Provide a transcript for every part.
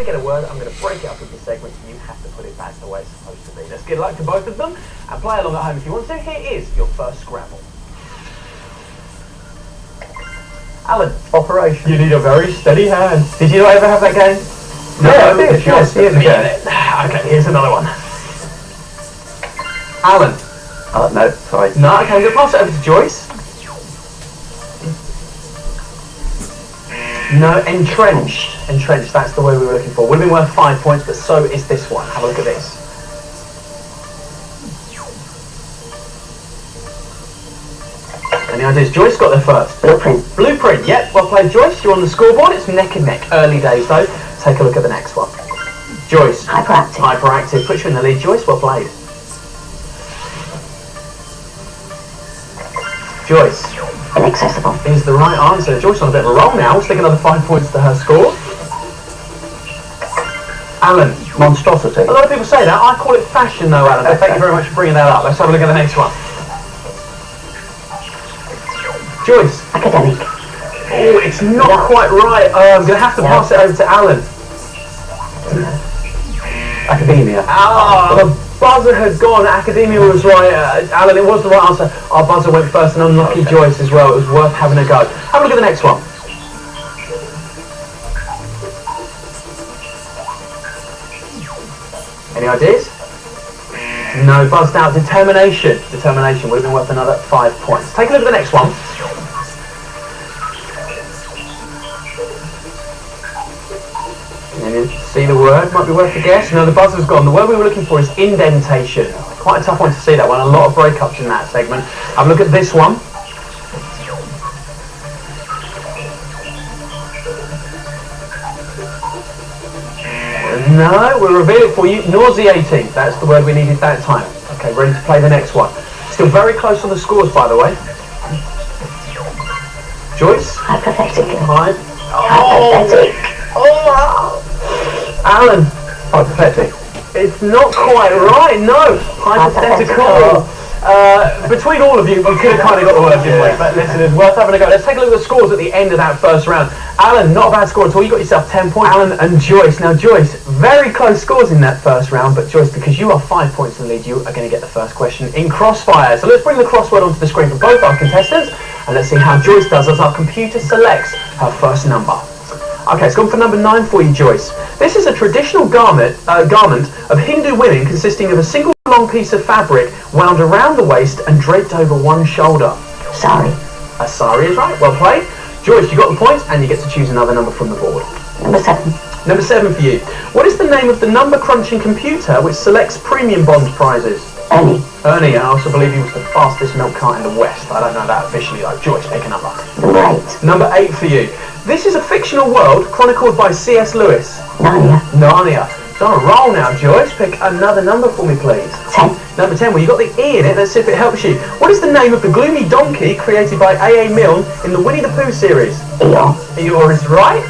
I get a word, I'm going to break it up into segments and you have to put it back the way it's supposed to be. Let's good luck to both of them and play along at home if you want to. Here is your first scramble. Alan. Operation. You need a very steady hand. Did you ever have that game? No, I did. Yes, years ago. Okay, here's another one. Alan. No, sorry. No, okay, I'm going to pass it over to Joyce. No, entrenched. Entrenched, that's the word we were looking for. Would have been worth 5 points, but so is this one. Have a look at this. Any ideas? Joyce got there first. Blueprint. Blueprint, yep. Well played, Joyce. You're on the scoreboard. It's neck and neck. Early days, though. Take a look at the next one. Joyce. Hyperactive. Hyperactive. Puts you in the lead, Joyce. Well played. Joyce. Inaccessible. Is the right answer. Joyce on a bit of a roll now. Let's take another 5 points to her score. Alan. Monstrosity. A lot of people say that. I call it fashion, though, Alan. But thank you very much for bringing that up. Let's have a look at the next one. Joyce. Academic. Oh, it's not quite right. I'm going to have to pass it over to Alan. Academia. The buzzer had gone. Academia was right. Alan, it was the right answer. Our buzzer went first, and unlucky Joyce as well. It was worth having a go. Have a look at the next one. Any ideas? No, buzzed out. Determination. Determination would have been worth another 5 points. Take a look at the next one. See the word, might be worth a guess. No, the buzzer's gone. The word we were looking for is indentation. Quite a tough one to see, that one. A lot of breakups in that segment. Have a look at this one. No, we'll reveal it for you. Nauseating. That's the word we needed that time. Okay, ready to play the next one. Still very close on the scores, by the way. Joyce? Hypothetical. Hypothetic. Oh! Alan. Hypothetical. It's not quite right, no. Hypothetical. Between all of you, we could have kind of got the word, didn't we? But listen, it's worth having a go. Let's take a look at the scores at the end of that first round. Alan, not a bad score at all. You got yourself 10 points. Alan and Joyce. Now, Joyce, very close scores in that first round, but Joyce, because you are 5 points in the lead, you are going to get the first question in crossfire. So let's bring the crossword onto the screen for both our contestants, and let's see how Joyce does as our computer selects her first number. Okay, it's gone for number 9 for you, Joyce. This is a traditional garment of Hindu women consisting of a single long piece of fabric wound around the waist and draped over one shoulder. Sari. A sari is right. Well played. Joyce, you got the points, and you get to choose another number from the board. Number 7. Number 7 for you. What is the name of the number crunching computer which selects premium bond prizes? Ernie. Ernie, I also believe he was the fastest milk cart in the West. I don't know that officially, though. Joyce, pick a number. Number 8. Number 8 for you. This is a fictional world chronicled by C.S. Lewis. Narnia. Narnia. It's on a roll now, Joyce. Pick another number for me, please. 10. Number 10. Well, you got the E in it. Let's see if it helps you. What is the name of the gloomy donkey created by A.A. Milne in the Winnie the Pooh series? Eeyore. Eeyore is right.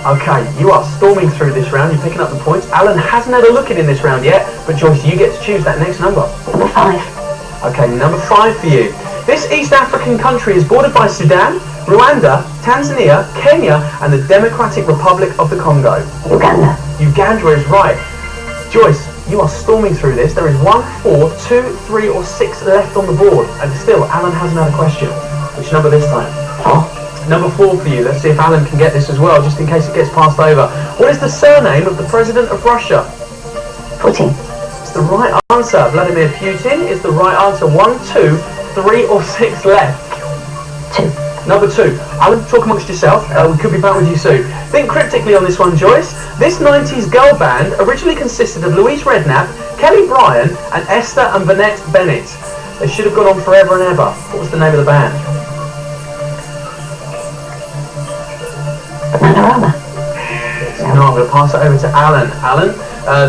Okay, you are storming through this round. You're picking up the points. Alan hasn't had a look in this round yet, but Joyce, you get to choose that next number. Number 5. Okay, number 5 for you. This East African country is bordered by Sudan, Rwanda, Tanzania, Kenya, and the Democratic Republic of the Congo. Uganda. Uganda is right. Joyce, you are storming through this. There is 1, 4, 2, 3, or 6 left on the board, and still Alan hasn't had a question. Which number this time? 4. Number 4 for you. Let's see if Alan can get this as well, just in case it gets passed over. What is the surname of the President of Russia? Putin. It's the right answer. Vladimir Putin is the right answer. 1, 2, 3, or 6 left. 2. Number 2. Alan, talk amongst yourself. We could be back with you soon. Think cryptically on this one, Joyce. This 90s girl band originally consisted of Louise Redknapp, Kelly Bryan, and Esther and Vanette Bennett. They should have gone on forever and ever. What was the name of the band? Bananarama. No, I'm going to pass it over to Alan. Alan,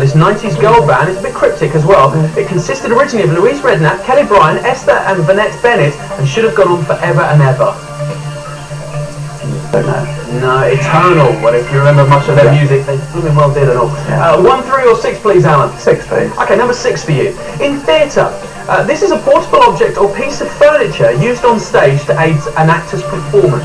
this 90s girl band is a bit cryptic as well. It consisted originally of Louise Redknapp, Kelly Bryan, Esther and Vanette Bennett, and should have gone on forever and ever. No, Eternal. Well, if you remember much of their music, they blooming well did and all. 1, 3, or 6, please, Alan. 6, please. Okay, number 6 for you. In theatre, this is a portable object or piece of furniture used on stage to aid an actor's performance.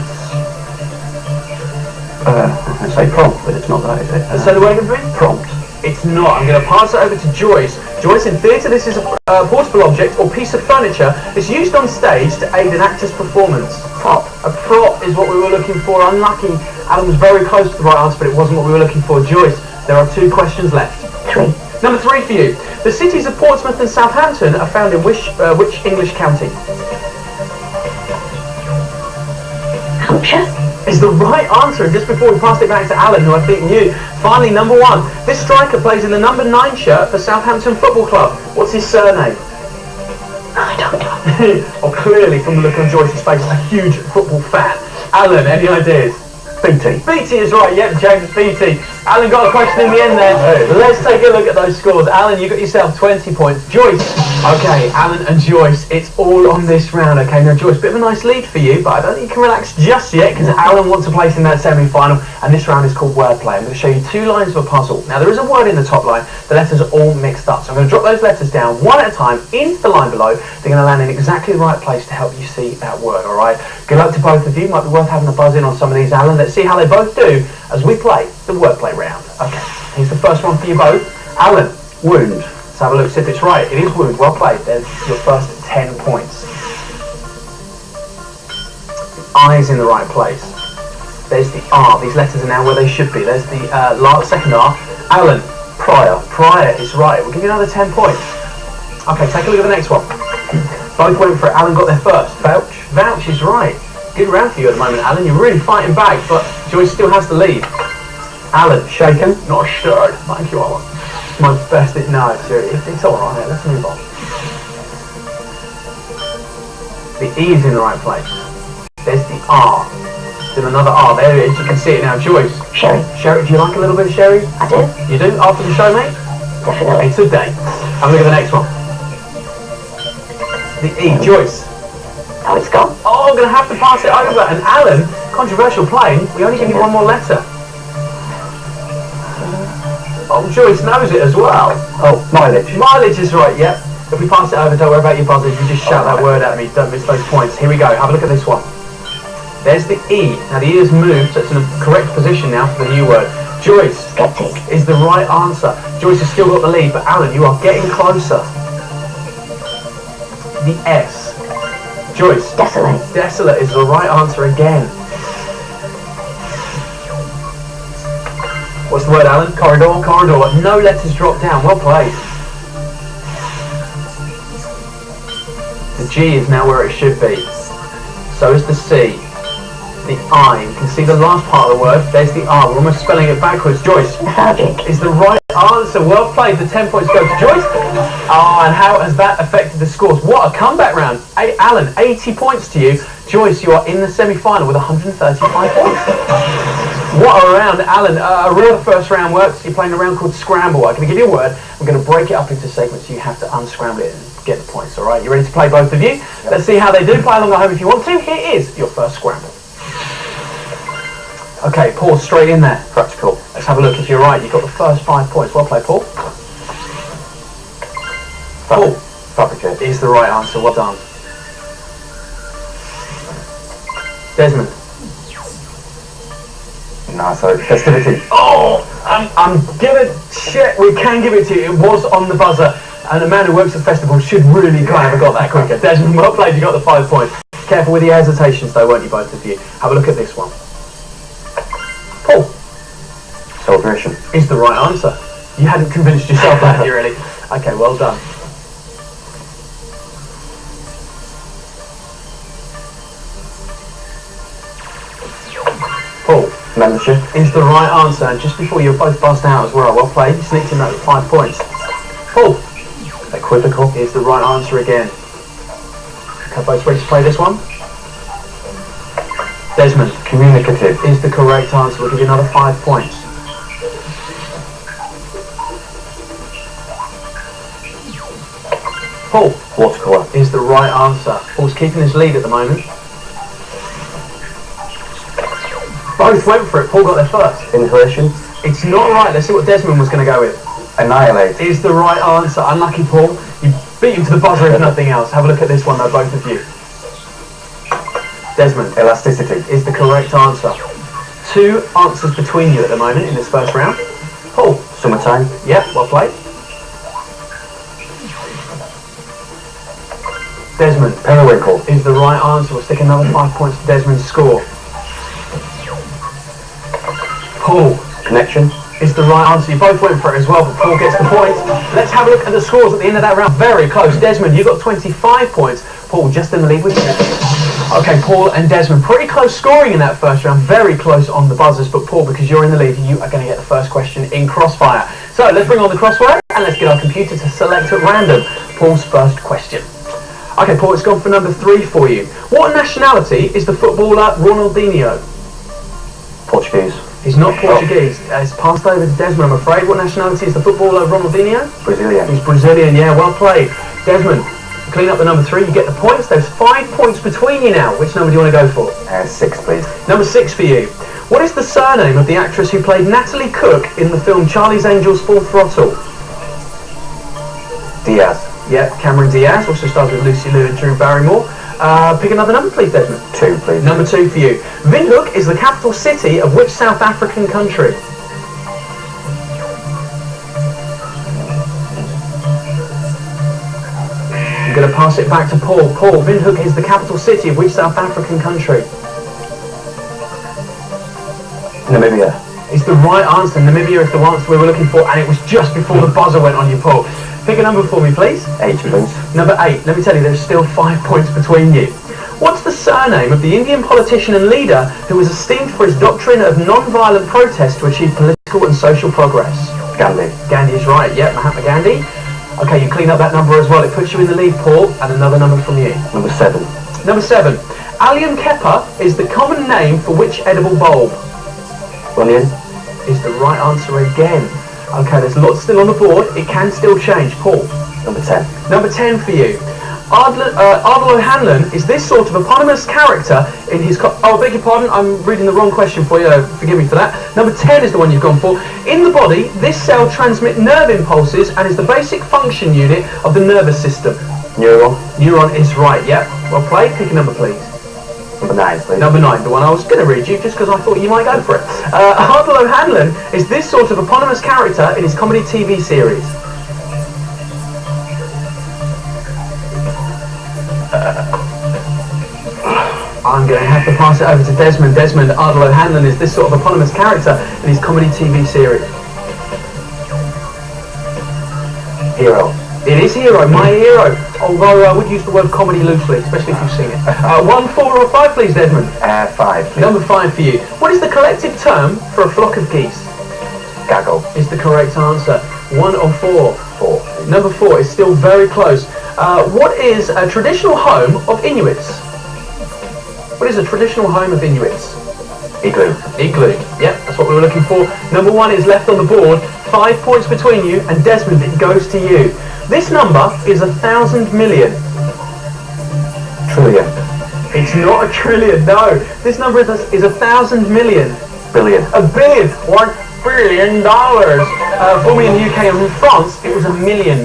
I say prompt, but it's not that, is it? So the word can be? Prompt. It's not. I'm going to pass it over to Joyce. Joyce, in theatre, this is a portable object or piece of furniture. It's used on stage to aid an actor's performance. Prop. A prop is what we were looking for. Unlucky. Alan was very close to the right answer, but it wasn't what we were looking for. Joyce, there are 2 questions left. 3. Number 3 for you. The cities of Portsmouth and Southampton are found in which English county? Hampshire. Is the right answer, and just before we pass it back to Alan, who I think knew, finally, number 1. This striker plays in the number 9 shirt for Southampton Football Club. What's his surname? I don't know. Well, clearly, from the look on Joyce's face, a huge football fan. Alan, any ideas? BT. BT is right, yep, James BT. Alan got a question in the end there. Hey. Let's take a look at those scores. Alan, you got yourself 20 points. Joyce, okay, Alan and Joyce, it's all on this round. Okay, now Joyce, bit of a nice lead for you, but I don't think you can relax just yet because Alan wants a place in that semi-final, and this round is called wordplay. I'm going to show you 2 lines of a puzzle. Now, there is a word in the top line. The letters are all mixed up, so I'm going to drop those letters down one at a time into the line below. They're going to land in exactly the right place to help you see that word, all right? Good luck to both of you. Might be worth having a buzz in on some of these, Alan. Let's see how they both do as we play the wordplay round. Okay, here's the first one for you both. Alan, Wound. let's have a look, see if it's right. It is wound. Well played. There's your first 10 points. I's in the right place. There's the R. These letters are now where they should be. There's the second R. Alan, Prior. prior is right. We'll give you another 10 points. Okay, take a look at the next one. Both went for it. Alan got there first. Vouch. Vouch is right. Good round for you at the moment, Alan. You're really fighting back, but Joyce still has the lead. Alan, Shaken. not stirred. Thank you, Alan. My best. No, it's all right. Let's move on. The E is in the right place. There's the R. Then another R. There it is. You can see it now. Joyce. Sherry. Sherry. Do you like a little bit of sherry? I do. You do? After the show, mate? Definitely. Today. Have a look at the next one. The E. Joyce. Oh, it's gone. Oh, I'm going to have to pass it over. And Alan, controversial playing, we only give you one more letter. Oh, Joyce knows it as well. Oh, mileage. Mileage is right, yep. If we pass it over, don't worry about your buzzers. You just shout that word at me. Don't miss those points. Here we go. Have a look at this one. There's the E. Now, the E has moved, so it's in a correct position now for the new word. Joyce Skeptic. is the right answer. Joyce has still got the lead, but Alan, you are getting closer. The S. Joyce. Desolate. Desolate is the right answer again. What's the word, Alan? Corridor. Corridor. No letters dropped down. Well played. The G is now where it should be. So is the C. The I. You can see the last part of the word. There's the R. We're almost spelling it backwards. Joyce Lethargic. is the right answer. Well played. The 10 points go to Joyce. Oh, and how has that affected the scores? What a comeback round. Alan, 80 points to you. Joyce, you are in the semi-final with 135 points. What a round, Alan. A real first round works. You're playing a round called Scramble. I'm going to give you a word. I'm going to break it up into segments. You have to unscramble it and get the points, all right? You ready to play, both of you? Yep. Let's see how they do. Play along at home if you want to. Here is your first Scramble. Okay, Paul, straight in there. Practical. Let's have a look. If you're right, you've got the first 5 points. Well played, Paul. Paul. Fabricate. Is the right answer. Well done. Desmond. No, so festivity. Oh, I'm gonna check. We can give it to you. It was on the buzzer, and the man who works at the festival should really kind of have got that quicker. Desmond, well played. You got the 5 points. Careful with your hesitations, though, won't you, both of you? Have a look at this one. Paul. Celebration. Is the right answer. You hadn't convinced yourself, had you, really? Okay, well done. Paul. Membership. Is the right answer, and just before you both buzzed out as well. Well played. You sneaked in that with 5 points. Paul. Equivocal. Is the right answer again. Okay, both ready to play this one? Desmond. Communicative. Is the correct answer. We'll give you another 5 points. Paul. Watercolour. Is the right answer. Paul's keeping his lead at the moment. Both went for it. Paul got there first. Inhalation. It's not right. Let's see what Desmond was going to go with. Annihilate. Is the right answer. Unlucky, Paul. You beat him to the buzzer if nothing else. Have a look at this one, though, both of you. Desmond. Elasticity. Is the correct answer. 2 answers between you at the moment in this first round. Paul. Summertime. Yep, well played. Desmond. Periwinkle. Is the right answer. We'll stick another 5 points to Desmond's score. Paul. Connection. Is the right answer. You both went for it as well, but Paul gets the point. Let's have a look at the scores at the end of that round. Very close. Desmond, you got 25 points. Paul just in the lead with 10. Okay, Paul and Desmond, pretty close scoring in that first round. Very close on the buzzers, but Paul, because you're in the lead, you are going to get the first question in Crossfire. So let's bring on the crossword and let's get our computer to select at random Paul's first question. Okay, Paul, it's gone for number 3 for you. What nationality is the footballer Ronaldinho? Portuguese. He's not Portuguese. It's passed over to Desmond, I'm afraid. What nationality is the footballer Ronaldinho? Brazilian. He's Brazilian, yeah, well played. Desmond, clean up the number 3, you get the points. There's 5 points between you now. Which number do you want to go for? 6, please. Number 6 for you. What is the surname of the actress who played Natalie Cook in the film Charlie's Angels Full Throttle? Diaz. Yeah, Cameron Diaz, also stars with Lucy Liu and Drew Barrymore. Pick another number, please, Desmond. 2, please. Number 2 for you. Windhoek is the capital city of which South African country? I'm going to pass it back to Paul. Paul, Windhoek is the capital city of which South African country? Namibia. It's the right answer. Namibia is the answer we were looking for, and it was just before the buzzer went on you, Paul. Pick a number for me, please. 8, please. Number 8. Let me tell you, there's still 5 points between you. What's the surname of the Indian politician and leader who was esteemed for his doctrine of non-violent protest to achieve political and social progress? Gandhi. Gandhi is right. Yep, Mahatma Gandhi. Okay, you clean up that number as well. It puts you in the lead, Paul, and another number from you. Number 7. Number 7. Allium Kepper is the common name for which edible bulb? Onion. Is the right answer again. Okay, there's lots still on the board. It can still change. Paul. Number 10. Number 10 for you. Ardal O'Hanlon is this sort of eponymous character in his... Oh, I beg your pardon, I'm reading the wrong question for you. Forgive me for that. Number 10 is the one you've gone for. In the body, this cell transmits nerve impulses and is the basic function unit of the nervous system. Neuron. Neuron is right, yeah. Well played. Pick a number, please. Number 9, please. Number 9, the one I was going to read you just because I thought you might go for it. Ardal O'Hanlon is this sort of eponymous character in his comedy TV series. I'm going to have to pass it over to Desmond. Desmond, Ardal O'Hanlon is this sort of eponymous character in his comedy TV series. Hero. It is Hero, My Hero. Although I would use the word comedy loosely, especially if you've seen it. 1, 4 or 5, please, Desmond. 5, please. Number 5 for you. What is the collective term for a flock of geese? Gaggle. Is the correct answer. 1 or 4? 4. Please. Number 4 is still very close. What is a traditional home of Inuits? What is a traditional home of Inuits? Igloo. Igloo. Yep, that's what we were looking for. Number 1 is left on the board. 5 points between you, and Desmond, it goes to you. This number is 1,000 million. Trillion. It's not a trillion, no. This number is 1,000 million. Billion. A billion. $1 billion. Formerly in the UK and in France, it was a million.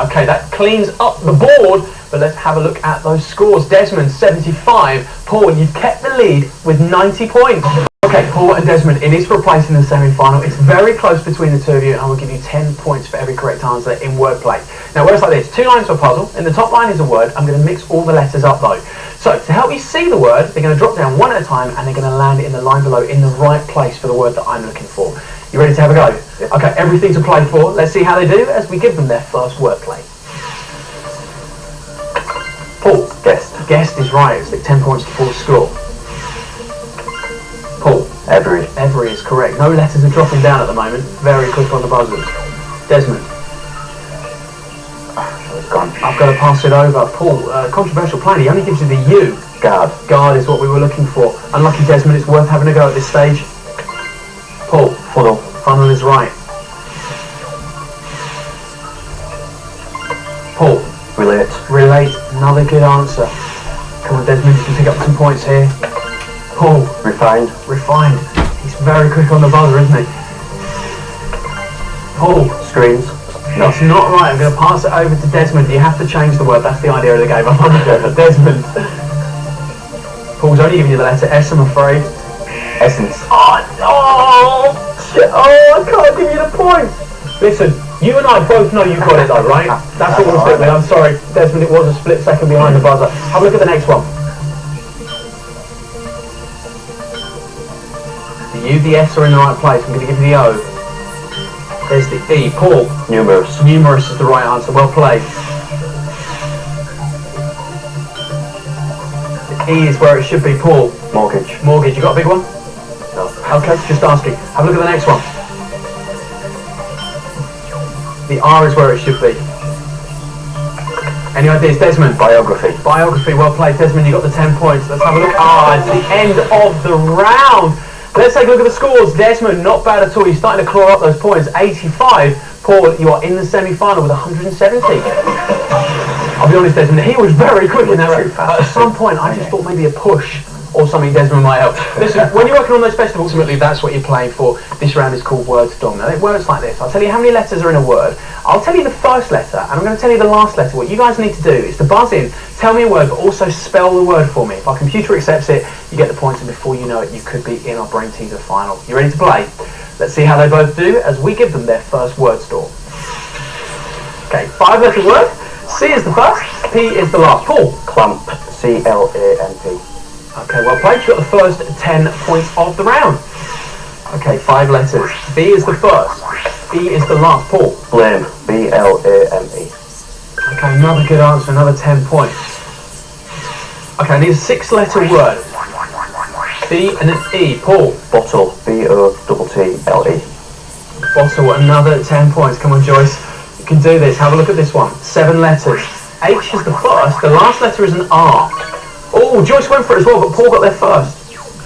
Okay, that cleans up the board, but let's have a look at those scores. Desmond, 75. Paul, you've kept the lead with 90 points. Okay, Paul and Desmond, it is for a place in the semi-final. It's very close between the two of you, and I will give you 10 points for every correct answer in wordplay. Now, where it's like this, 2 lines for a puzzle. In the top line is a word. I'm going to mix all the letters up, though. So, to help you see the word, they're going to drop down one at a time, and they're going to land in the line below in the right place for the word that I'm looking for. You ready to have a go? Yep. Okay, everything to play for. Let's see how they do as we give them their first wordplay. Paul. Guest. Guest is right. It's like 10 points to Paul's score. Paul. Every. Every is correct. No letters are dropping down at the moment. Very quick on the buzzers. Desmond. It's gone. I've got to pass it over. Paul, controversial plan. He only gives you the U. Guard. Guard is what we were looking for. Unlucky Desmond, it's worth having a go at this stage. Paul. Funnel. Funnel is right. Paul. Relate. Relate. Another good answer. Come on, Desmond, you can pick up some points here. Paul. Refined. Refined. He's very quick on the buzzer, isn't he? Paul. Screens. No. It's not right. I'm going to pass it over to Desmond. You have to change the word. That's the idea of the game. I'm going to go for Desmond. Paul's only giving you the letter S, I'm afraid. Essence. Oh, shit. Oh, I can't give you the point. Listen, you and I both know you got it though, right? That's what we'll stick with. I'm sorry, Desmond, it was a split second behind the buzzer. Have a look at the next one. The U, the S are in the right place. I'm going to give you the O. There's the E. Paul. Numerous. Numerous is the right answer. Well played. The E is where it should be. Paul. Mortgage. Mortgage. You got a big one? No. Okay, just asking. Have a look at the next one. The R is where it should be. Any ideas, Desmond? Biography. Biography. Well played, Desmond. You got the 10 points. Let's have a look. Ah, it's the end of the round. Let's take a look at the scores. Desmond, not bad at all. You're starting to claw up those points. 85. Paul, you are in the semi-final with 170. I'll be honest, Desmond, he was very quick in that round. At some point, I just thought maybe a push or something Desmond might help. Listen, when you're working on those festivals, ultimately that's what you're playing for. This round is called Words Dong. Now, it works like this. I'll tell you how many letters are in a word. I'll tell you the first letter, and I'm going to tell you the last letter. What you guys need to do is to buzz in, tell me a word, but also spell the word for me. If our computer accepts it, you get the points, and before you know it, you could be in our Brainteaser final. You ready to play? Let's see how they both do as we give them their first word storm. Okay, 5-letter word. C is the first, P is the last. Paul. Clamp. C-L-A-M-P. Okay, well played. You got the first 10 points of the round. Okay, 5 letters. B is the first. E is the last. Paul. Blame. B-L-A-M-E. Okay, another good answer. Another 10 points. Okay, I need a 6-letter word. B and an E. Paul. Bottle. B-O-T-T-L-E. Bottle. Another 10 points. Come on, Joyce. You can do this. Have a look at this one. 7 letters. H is the first. The last letter is an R. Oh, Joyce went for it as well, but Paul got there first.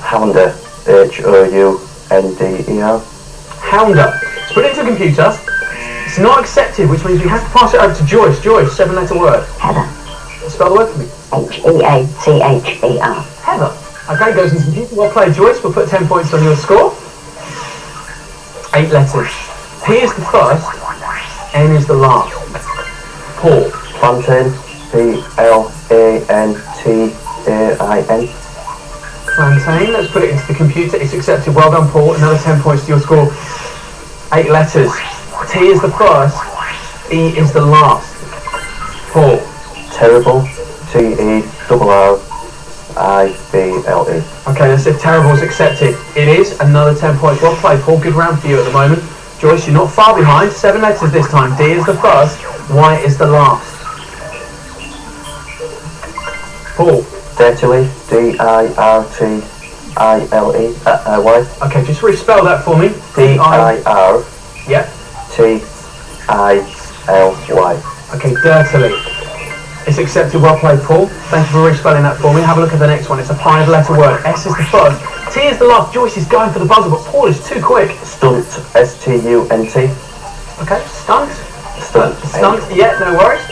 Hounder. H-O-U-N-D-E-R. Hounder. Let's put it into a computer. It's not accepted, which means we have to pass it over to Joyce. Joyce, 7-letter word. Heather. Spell the word for me. H-E-A-T-H-E-R. Heather. Okay, goes into the computer. Well played, Joyce. We'll put 10 points on your score. 8 letters. P is the first. N is the last. Paul. Plantain. P-L-A-N-T-A-I-N. Plantain. Let's put it into the computer. It's accepted. Well done, Paul. Another 10 points to your score. 8 letters. T is the first. E is the last. Paul. Terrible. T-E-R-R-I-B-L-E. Okay, let's see if terrible is accepted. It is. Another 10 points. Well played, Paul. Good round for you at the moment. Joyce, you're not far behind. 7 letters this time. D is the first. Y is the last. Paul. Dirtily. D-I-R-T-I-L-E-Y. Okay, just respell that for me. D-I-R. Yep. T-I-L-Y. Okay, dirtily. It's accepted. Well played, Paul. Thank you for respelling that for me. Have a look at the next one. It's a 5-letter word. S is the first. T is the last. Joyce is going for the buzzer, but Paul is too quick. Stunt. S-T-U-N-T. Okay, stunt. Stunt. Stunt. Yeah, no worries.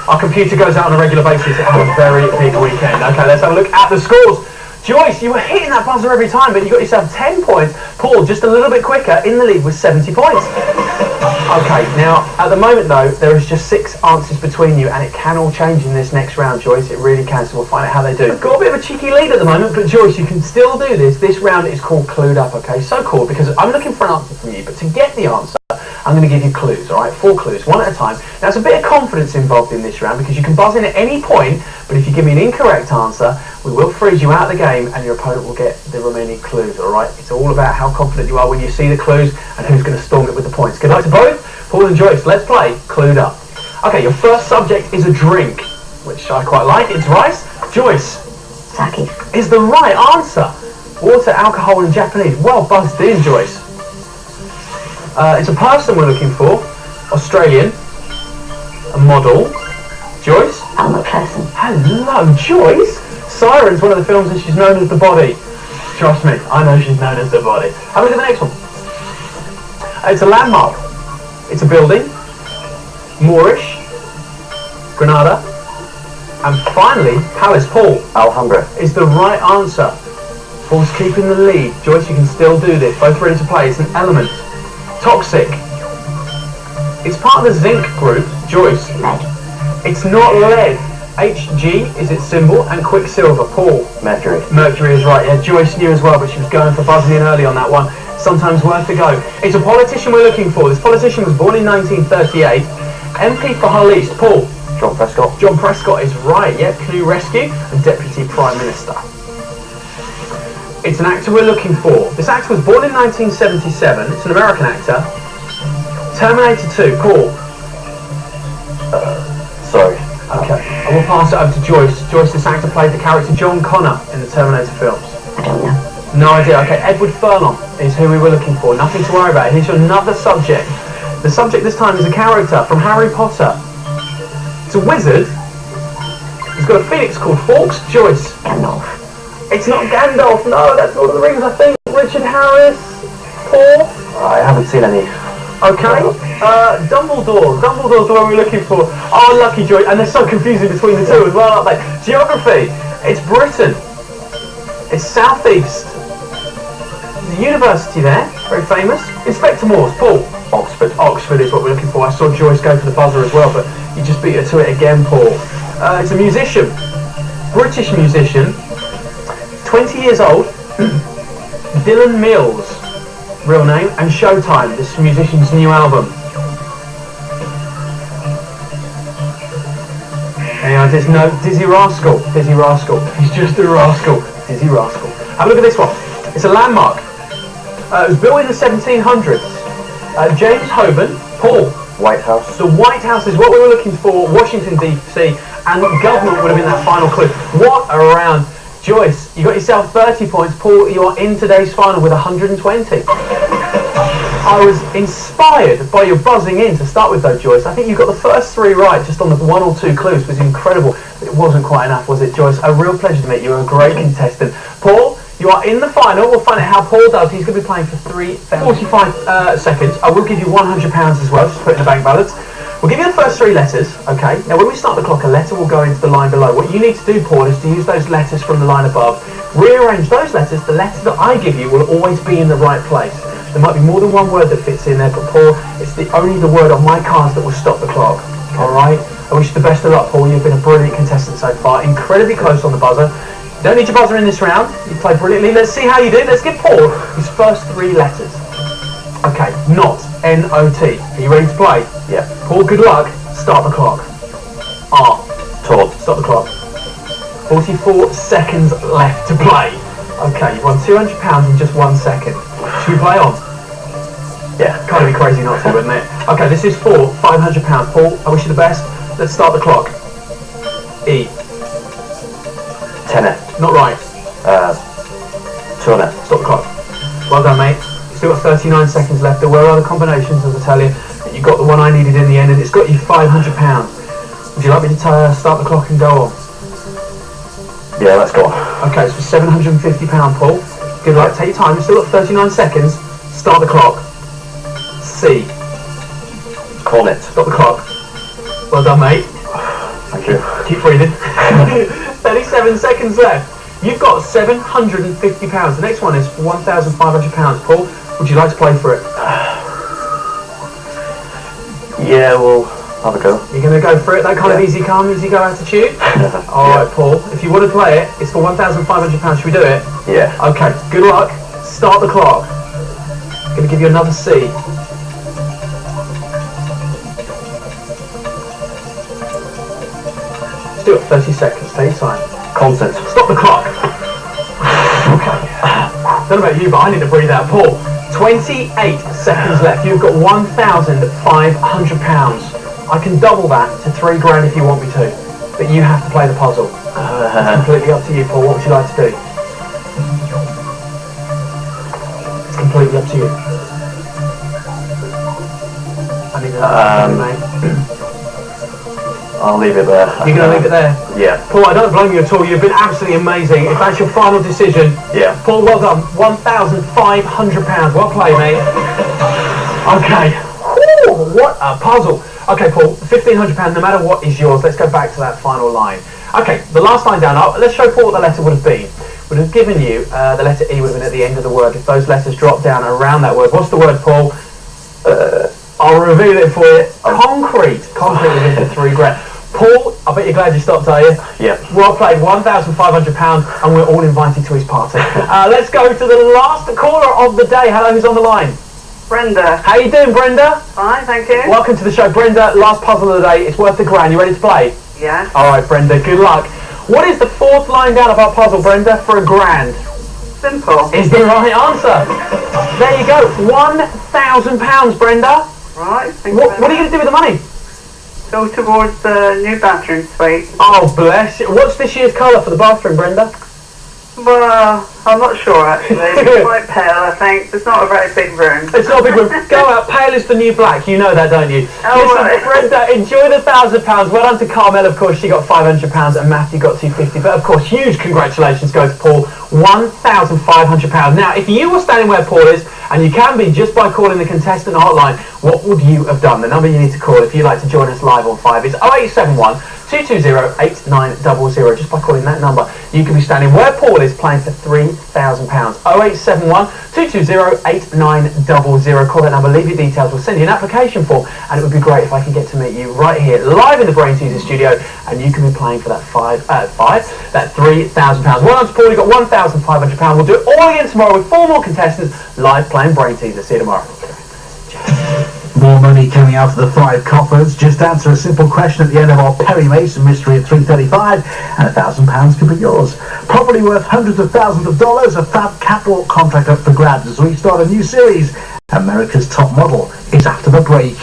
Our computer goes out on a regular basis. It had a very big weekend. Okay, let's have a look at the scores. Joyce, you were hitting that buzzer every time, but you got yourself 10 points. Paul, just a little bit quicker, in the lead with 70 points. Okay, now, at the moment, though, there is just 6 answers between you, and it can all change in this next round, Joyce. It really can, so we'll find out how they do. I've got a bit of a cheeky lead at the moment, but Joyce, you can still do this. This round is called Clued Up, okay? So cool, because I'm looking for an answer from you, but to get the answer, I'm going to give you clues, all right? 4 clues, one at a time. Now, there's a bit of confidence involved in this round because you can buzz in at any point, but if you give me an incorrect answer, we will freeze you out of the game and your opponent will get the remaining clues, all right? It's all about how confident you are when you see the clues and who's going to storm it with the points. Good luck to both. Paul and Joyce, let's play Clued Up. Okay, your first subject is a drink, which I quite like. It's rice. Joyce. Sake. Is the right answer. Water, alcohol, and Japanese. Well buzzed in, Joyce. It's a person we're looking for. Australian. A model. Joyce. Alma Clason. Hello, Joyce. Siren's one of the films and she's known as the body. Trust me, I know she's known as the body. Have a look at the next one. It's a landmark. It's a building. Moorish. Granada. And finally, Palace. Paul. Alhambra. Is the right answer. Paul's keeping the lead. Joyce, you can still do this. Both ready to play. It's an element. Toxic. It's part of the zinc group. Joyce. Lead. It's not lead. HG is its symbol, and Quicksilver. Paul. Mercury. Mercury is right. Yeah, Joyce knew as well, but she was going for buzzing in early on that one. Sometimes worth a go. It's a politician we're looking for. This politician was born in 1938. MP for Hull East. Paul. John Prescott. John Prescott is right. Yeah, Canoe Rescue and Deputy Prime Minister. It's an actor we're looking for. This actor was born in 1977. It's an American actor. Terminator 2. Paul. Sorry. Okay, I will pass it over to Joyce. Joyce, this actor played the character John Connor in the Terminator films. I don't know. No idea. Okay, Edward Furlong is who we were looking for. Nothing to worry about. Here's another subject. The subject this time is a character from Harry Potter. It's a wizard. He's got a phoenix called Fawkes. Joyce. Gandalf. It's not Gandalf. No, that's Lord of the Rings, I think. Richard Harris. Paul. I haven't seen any. Okay. Dumbledore. Dumbledore's the one we're looking for. Oh, lucky Joy. And they're so confusing between the two as well, aren't they? Geography. It's Britain. It's southeast. There's a university there. Very famous. Inspector Morse. Paul. Oxford. Oxford is what we're looking for. I saw Joyce go for the buzzer as well, but you just beat her to it again, Paul. It's a musician. British musician. 20 years old. Dylan Mills. Real name, and Showtime, this musician's new album. And there's no Dizzy Rascal. Dizzy Rascal. He's just a rascal. Dizzy Rascal. Have a look at this one. It's a landmark. It was built in the 1700s. James Hoban. Paul. White House. The White House is what we were looking for. Washington DC, and government would have been that final clue. What a round. Joyce, you got yourself 30 points. Paul, you are in today's final with 120. I was inspired by your buzzing in to start with though, Joyce. I think you got the first three right just on the one or two clues. It was incredible. But it wasn't quite enough, was it, Joyce? A real pleasure to meet you. You're a great contestant. Paul, you are in the final. We'll find out how Paul does. He's going to be playing for 45 seconds. I will give you £100 as well, just to put in the bank balance. We'll give you the first three letters, okay? Now when we start the clock, a letter will go into the line below. What you need to do, Paul, is to use those letters from the line above. Rearrange those letters. The letter that I give you will always be in the right place. There might be more than one word that fits in there, but Paul, it's only the word on my cards that will stop the clock, alright? I wish you the best of luck, Paul. You've been a brilliant contestant so far. Incredibly close on the buzzer. Don't need your buzzer in this round. You played brilliantly. Let's see how you do. Let's give Paul his first three letters. Okay, not N-O-T. Are you ready to play? Yeah. Paul, good luck. Start the clock. R. Todd. Stop the clock. 44 seconds left to play. Okay, you've won £200 in just 1 second. Should we play on? Yeah. Kind of be crazy not to, wouldn't it? Okay, this is for £500. Paul, I wish you the best. Let's start the clock. E. Tenner. Not right. Turner. Stop the clock. Well done, mate. You've still got 39 seconds left. There were other combinations, as I tell you. You got the one I needed in the end, and it's got you £500. Would you like me to start the clock and go on? Yeah, let's go on. Okay, it's for £750, Paul. Good luck. Take your time. You've still got 39 seconds. Start the clock. C. Cornet. Stop the clock. Well done, mate. Thank you. Keep breathing. 37 seconds left. You've got £750. The next one is £1,500. Paul, would you like to play for it? Yeah, we'll have a go. You're going to go for it? That kind of easy come, easy go attitude? Alright, Paul. If you want to play it, it's for £1,500. Should we do it? Yeah. Okay, good luck. Start the clock. I'm going to give you another C. Still got 30 seconds. Take your time. Consent. Stop the clock. Okay. Don't know about you, but I need to breathe out. Paul, 28 seconds left. You've got £1,500. I can double that to £3 grand if you want me to, but you have to play the puzzle. It's completely up to you, Paul. What would you like to do? It's completely up to you. I need another mate. I'll leave it there. You're going to leave it there? Yeah. Paul, I don't blame you at all. You've been absolutely amazing. If that's your final decision, Yeah. Paul, well done. £1,500. Well played, mate. Okay. Whew, what a puzzle. Okay, Paul, £1,500, no matter what, is yours. Let's go back to that final line. Okay, the last line down. Let's show Paul what the letter would have been. Would have given you, the letter E would have been at the end of the word. If those letters drop down around that word. What's the word, Paul? I'll reveal it for you. Concrete. Concrete was in for £3 grand. Paul, I bet you're glad you stopped, are you? Yep. Well played, £1,500, and we're all invited to his party. Let's go to the last caller of the day. Hello, who's on the line? Brenda. How you doing, Brenda? Fine, thank you. Welcome to the show, Brenda. Last puzzle of the day. It's worth £1,000. You ready to play? Yeah. All right, Brenda. Good luck. What is the fourth line down of our puzzle, Brenda, for £1,000? Simple. Is the right answer. There you go. £1,000, Brenda. Right, thank you. What are you going to do with the money? Go towards the new bathroom suite. Oh, bless you. What's this year's colour for the bathroom, Brenda? Well, I'm not sure actually. It's quite pale, I think. It's not a very big room. It's not a big room. Go out. Pale is the new black. You know that, don't you? Oh, Listen, right. Brenda, enjoy the £1,000. Well done to Carmel, of course. She got £500, and Matthew got £250. But of course, huge congratulations go to Paul. £1,500. Now, if you were standing where Paul is, and you can be just by calling the contestant hotline, what would you have done? The number you need to call if you'd like to join us live on 5 is 0871 220 8900. Just by calling that number, you can be standing where Paul is playing for £3,000. 0871 220 8900. Call that number, leave your details, we'll send you an application form, and it would be great if I can get to meet you right here, live in the Brainteaser studio, and you can be playing for that £3,000. Well done to Paul, you got £1,500. We'll do it all again tomorrow with 4 more contestants live playing Brainteaser. See you tomorrow. More money coming out of the 5 coffers. Just answer a simple question at the end of our Perry Mason mystery at 3:35 and £1,000 could be yours. Property worth hundreds of thousands of dollars, a fab catwalk contract up for grabs as we start a new series. America's Top Model is after the break.